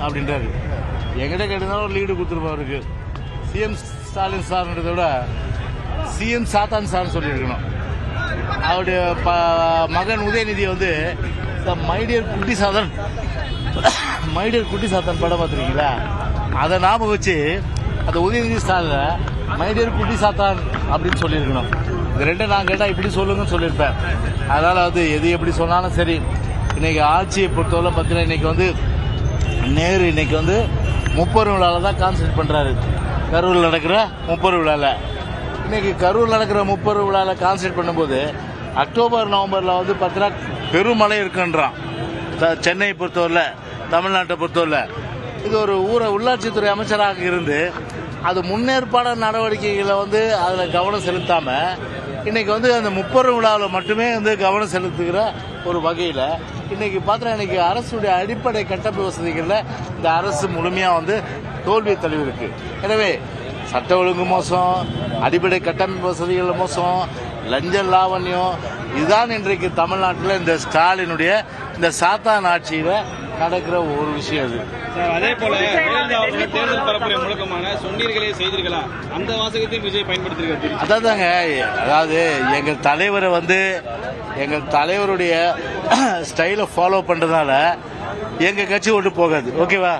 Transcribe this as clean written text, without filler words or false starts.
அப்படின்றாரு. எங்கிட்ட கேட்டிருந்தாலும் ஒரு லீடு கொடுத்துருப்பாருக்கு. சிஎம் ஸ்டாலின் சார்ன்றதை விட சிஎம் சாத்தான் சார்னு சொல்லியிருக்கணும். அவருடைய மகன் உதயநிதி வந்து மைடியர் குட்டி சாத்தான் படம் பார்த்துருக்கீங்களா? அதை ஞாபகம் வச்சு அந்த உதயநிதி ஸ்டாலின் மைடியர் குட்டி சாத்தான் அப்படின்னு சொல்லியிருக்கணும். இது ரெண்டும் நான் கேட்டால் இப்படி சொல்லுங்கன்னு சொல்லியிருப்பேன். அதனால் வந்து எது எப்படி சொன்னாலும் சரி, இன்னைக்கு ஆட்சியை பொறுத்தவரை பார்த்தீங்கன்னா இன்னைக்கு வந்து நேரு இன்னைக்கு வந்து முப்பெரும் விழாவில் தான் கான்சன்ட்ரேட் பண்ணுறாரு. கரூரில் நடக்கிற முப்பெரும் விழாவில் இன்னைக்கு கரூரில் நடக்கிற முப்பெரும் விழாவில் கான்சன்ட்ரேட் பண்ணும்போது அக்டோபர் நவம்பரில் வந்து பார்த்தீங்கன்னா பெருமழை இருக்குன்றான். சென்னையை பொறுத்தவரை, தமிழ்நாட்டை பொறுத்தவரை இது ஒரு உள்ளாட்சித்துறை அமைச்சராக இருந்து அது முன்னேற்பாடு நடவடிக்கைகளை வந்து அதில் கவனம் செலுத்தாமல் இன்னைக்கு வந்து அந்த முப்பெரும் விழாவில் மட்டுமே வந்து கவனம் செலுத்துகிற ஒரு வகையில் இன்னைக்கு பார்த்தீங்கன்னா இன்னைக்கு அரசுடைய அடிப்படை கட்டமைப்பு வசதிகளில் இந்த அரசு முழுமையாக வந்து தோல்வியை தழுவிருக்கு. எனவே சட்ட ஒழுங்கு மோசம், அடிப்படை கட்டமைப்பு வசதிகள் மோசம், லஞ்ச லாவண்யம், இதுதான் இன்றைக்கு தமிழ்நாட்டில் இந்த ஸ்டாலினுடைய இந்த சாத்தான் ஆட்சியில் நடக்கிற ஒரு விஷயம். அது அதே போல தேர்தல் பரப்புரை முழக்கமான சொன்னீர்களே செய்தீர்களா அந்த வாசகத்தையும் விஜய் பயன்படுத்திருக்காரு. அதாங்க, அதாவது எங்கள் தலைவரை வந்து எங்கள் தலைவருடைய ஸ்டைலை ஃபாலோ பண்றதுனால எங்க கட்சி ஓட்டு போகாது. ஓகேவா?